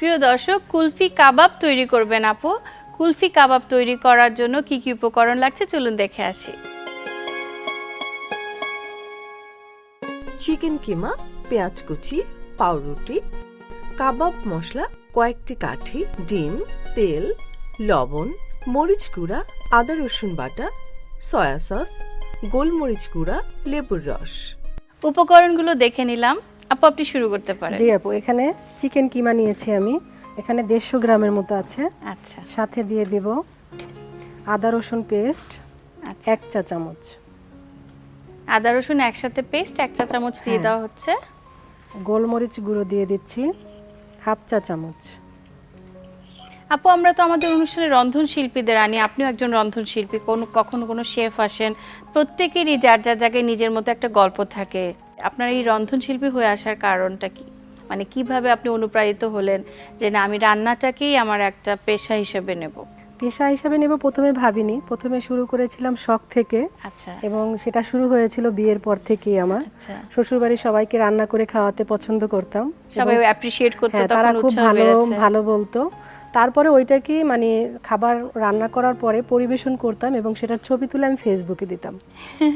প্রিয় দর্শক, কুলফি কাবাব তৈরি করবেন আপু। কুলফি কাবাব তৈরি করার জন্য কি কি উপকরণ লাগছে চলুন দেখে আসি। চিকেন কিমা, পেঁয়াজ কুচি, পাউরুটি, কাবাব মশলা কয়েকটি কাঠি, ডিম, তেল, লবণ, মরিচ গুঁড়া, আদা রসুন বাটা, সয়া সস, গোলমরিচ গুঁড়া, লেবুর রস। উপকরণগুলো দেখে নিলাম, আপু আপনি শুরু করতে পারেন। জি আপু, এখানে চিকেন কিমা নিয়েছি আমি, এখানে 150 গ্রামের মতো আছে। আচ্ছা, সাথে দিয়ে দেব আদা রসুন পেস্ট আচ্ছা। 1 চা চামচ, আদা রসুন একসাথে পেস্ট 1 চা চামচ দিয়ে হ্যাঁ। দেওয়া হচ্ছে। গোলমরিচ গুঁড়ো দিয়ে দিচ্ছি 1/2 চা চামচ। আপু আমরা তো আমাদের অনুষ্ঠানে রন্ধন শিল্পীদের আনি, আপনিও একজন রন্ধন শিল্পী, কখনো কোনো শেফ আসেন, প্রত্যেকেরই যার যার জায়গায় নিজের মতো একটা গল্প থাকে। আপনার এই রন্ধন শিল্পী হয়ে আসার কারণটা কি? মানে কিভাবে আপনি অনুপ্রাণিত হলেন যে না আমি রান্নাটাকেই আমার একটা পেশা হিসেবে নেব? পেশা হিসাবে নেব প্রথমে ভাবিনি, প্রথমে শুরু করেছিলাম শখ থেকে। আচ্ছা, এবং সেটা শুরু হয়েছিল বিয়ের পর থেকেই। আমার আচ্ছা। শ্বশুরবাড়ির সবাইকে রান্না করে খাওয়াতে পছন্দ করতাম, সবাই অ্যাপ্রিশিয়েট করতে, হ্যাঁ, তখন তারা খুব উৎসাহ ভালো বেড়েছে। ভালো বলতো। তারপরে ওইটাকে মানে খাবার রান্না করার পরে পরিবেশন করতাম এবং সেটার ছবি তুলে আমি ফেসবুকে দিতাম।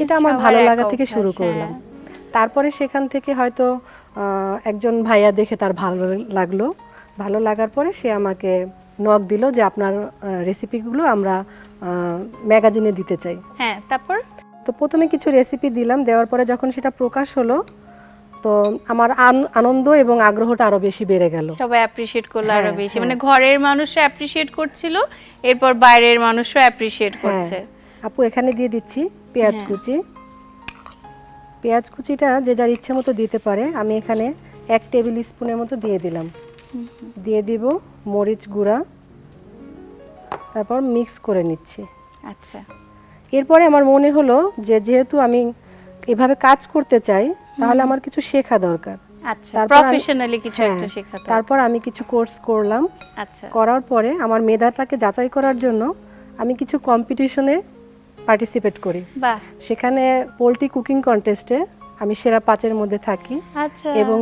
এটা আমার সবার ভালো এক লাগা থেকে শুরু অভ্যাস, করলাম। হ্যাঁ। তারপরে সেখান থেকে হয়তো একজন ভাইয়া দেখে তার ভালো লাগলো, ভালো লাগার পরে সে আমাকে নক দিল যে আপনার রেসিপিগুলো আমরা ম্যাগাজিনে দিতে চাই। হ্যাঁ, তারপর তো প্রথমে কিছু রেসিপি দিলাম, দেওয়ার পরে যখন সেটা প্রকাশ হলো তো আমার আনন্দ এবং আগ্রহটা আরো বেশি বেড়ে গেল। সবাই অ্যাপ্রিশিয়েট করলো আরো হ্যাঁ, বেশি, হ্যাঁ। মানে ঘরের মানুষরা অ্যাপ্রিশিয়েট করছিল, এরপর বাইরের মানুষরা অ্যাপ্রিশিয়েট করছে। আপু এখানে দিয়ে দিচ্ছি পেঁয়াজ হ্যাঁ। কুচি। পেঁয়াজ কুচিটা যে যার ইচ্ছে মতো দিতে পারে, আমি এখানে 1 টেবিল স্পুনের মতো দিয়ে দিলাম। দিয়ে দিব মরিচ গুঁড়া, তারপর মিক্স করে নিচ্ছি। আচ্ছা, এরপরে আমার মনে হলো যে যেহেতু আমি এভাবে কাজ করতে চাই তাহলে আমার কিছু শেখা দরকার। আচ্ছা, তারপর আমি- প্রফেশনালি কিছু হ্যাঁ, একটা শেখাতে। তারপর আমি কিছু কোর্স করলাম। আচ্ছা, করার পরে আমার মেধাটাকে যাচাই করার জন্য আমি কিছু কম্পিটিশনে পার্টিসিপেট করি। বাহ, সেখানে পোলট্রি কুকিং কন্টেস্টে আমি সেরা 5-এর মধ্যে থাকি। আচ্ছা। এবং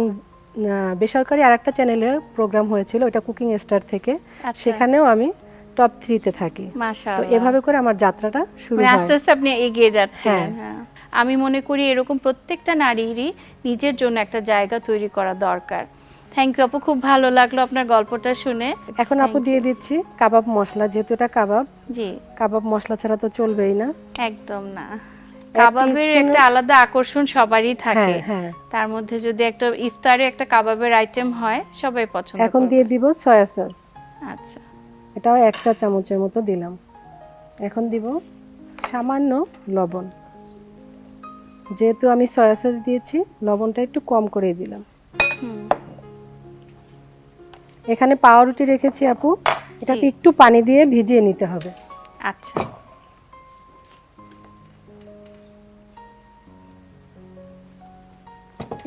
বেসরকারি আরেকটা চ্যানেলে প্রোগ্রাম হয়েছিল, ওটা কুকিং স্টার থেকে, আচ্ছা। সেখানেও আমি টপ 3-তে থাকি। তো মাশাআল্লাহ। এভাবে করে আমার যাত্রাটা শুরু মানে হয়। আস্তে আস্তে আপনি এগিয়ে যাচ্ছেন। হ্যাঁ। হ্যাঁ, আমি মনে করি এরকম প্রত্যেকটা নারীরই নিজের জন্য একটা জায়গা তৈরি করা দরকার। থ্যাংক ইউ আপু, খুব ভালো লাগলো আপনার গল্পটা শুনে। এখন আপু দিয়ে দিচ্ছি কাবাব মশলা, যেহেতু এটা কাবাব, জি, কাবাব মশলা ছাড়া তো চলবেই না। একদম না। কাবাবের একটা আলাদা আকর্ষণ সবারই থাকে। হ্যাঁ, হ্যাঁ। তার মধ্যে যদি একটা ইফতারে একটা কাবাবের আইটেম হয় সবাই পছন্দ এখন করবে। দিয়ে দিব সয়া সস, আচ্ছা, এটাও 1 চা চামচের মতো দিলাম। এখন দিব সামান্য লবণ, যেহেতু আমি সয়া সস দিয়েছি লবণটা একটু কম করে দিলাম। এখানে পাউরুটি রেখেছি আপু, এটাকে জি। একটু পানি দিয়ে ভিজিয়ে নিতে হবে। আচ্ছা,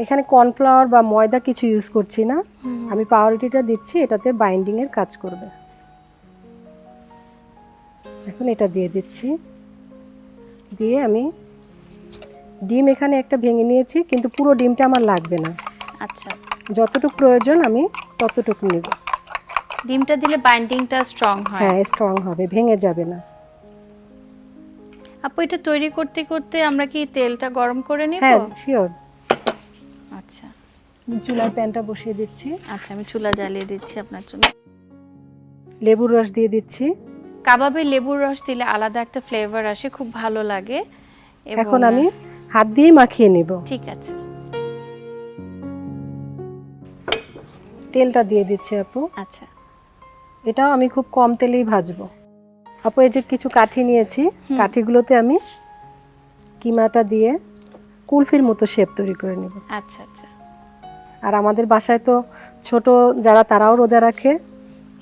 এখানে কর্নফ্লাওয়ার বা ময়দা কিছু ইউজ করছি না, আমি পাউরুটিটা দিচ্ছি, এটাতে বাইন্ডিং এর কাজ করবে। এখন এটা দিয়ে দিচ্ছি, দিয়ে আমি ডিম এখানে একটা ভেঙে নিয়েছি, কিন্তু পুরো ডিমটা আমার লাগবে না, আচ্ছা। যতটুকু প্রয়োজন আমি ততটুকু নেব। ডিমটা দিলে বাইন্ডিংটা স্ট্রং হয়। হ্যাঁ, স্ট্রং হবে, ভেঙে যাবে না। আপু এটা তৈরি করতে করতে আমরা কি তেলটা গরম করে নিব? হ্যাঁ, শিওর। আচ্ছা, চুলায় প্যানটা বসিয়ে দিচ্ছি, আচ্ছা, আমি চুলা জ্বালিয়ে দিচ্ছি আপনার জন্য। লেবুর রস দিয়ে দিচ্ছি। কাবাবে লেবুর রস দিলে আলাদা একটা ফ্লেভার আসে, খুব ভালো লাগে। এবং এখন আমি হাত দিয়ে মাখিয়ে নিব। ঠিক আছে, তেলটা দিয়ে দিচ্ছি আপু, আচ্ছা, এটাও আমি খুব কম তেলেই ভাজবো। আপু এই যে কিছু কাঠি নিয়েছি, কাঠিগুলোতে আমি কিমাটা দিয়ে কুলফির মতো শেপ তৈরি করে নেব। আচ্ছা, আচ্ছা। আর আমাদের বাসায় তো ছোট যারা তারাও রোজা রাখে।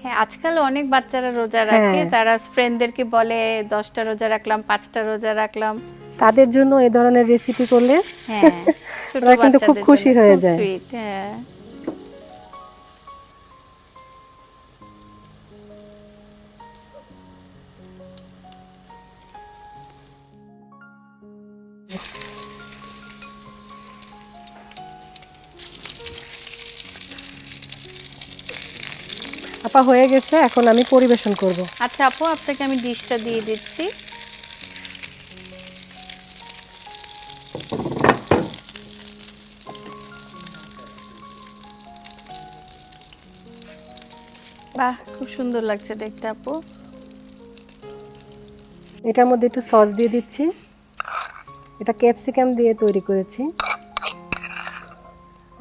হ্যাঁ, আজকাল অনেক বাচ্চারা রোজা রাখে, হ্যাঁ। তারা ফ্রেন্ডদেরকে বলে 10টা রোজা রাখলাম, 5টা রোজা রাখলাম। তাদের জন্য এই ধরনের রেসিপি করলে হ্যাঁ, ছোট ওরা কিন্তু খুব বাচ্চাদের খুশি জন্য হয়ে খুব যায়। সুইট। হ্যাঁ, আপা হয়ে গেছে, এখন আমি পরিবেশন করব। আচ্ছা আপু, আপনাকে আমি ডিশটা দিয়ে দিচ্ছি। বাহ, খুব সুন্দর লাগছে দেখতে আপু। এটার মধ্যে একটু সস দিয়ে দিচ্ছি। এটা ক্যাপসিকাম দিয়ে তৈরি করেছি।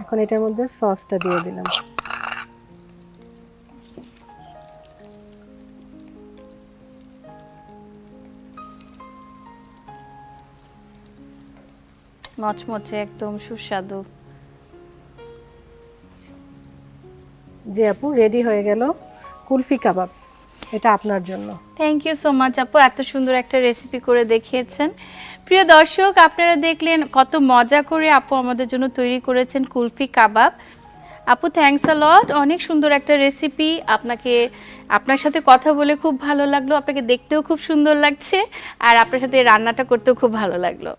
এখন এটার মধ্যে সসটা দিয়ে দিলাম। মচমচে একদম সুস্বাদু। যে আপু, রেডি হয়ে গেল কুলফি কাবাব। এটা আপনার জন্য। থ্যাংক ইউ সো মাচ আপু, এত সুন্দর একটা রেসিপি করে দেখিয়েছেন। প্রিয় দর্শক, আপনারা দেখলেন কত মজা করে আপু আমাদের জন্য তৈরি করেছেন কুলফি কাবাব। আপু থ্যাঙ্কস আ লট, অনেক সুন্দর একটা রেসিপি। আপনার সাথে কথা বলে খুব ভালো লাগলো, আপনাকে দেখতেও খুব সুন্দর লাগছে, আর আপনার সাথে রান্নাটা করতেও খুব ভালো লাগলো।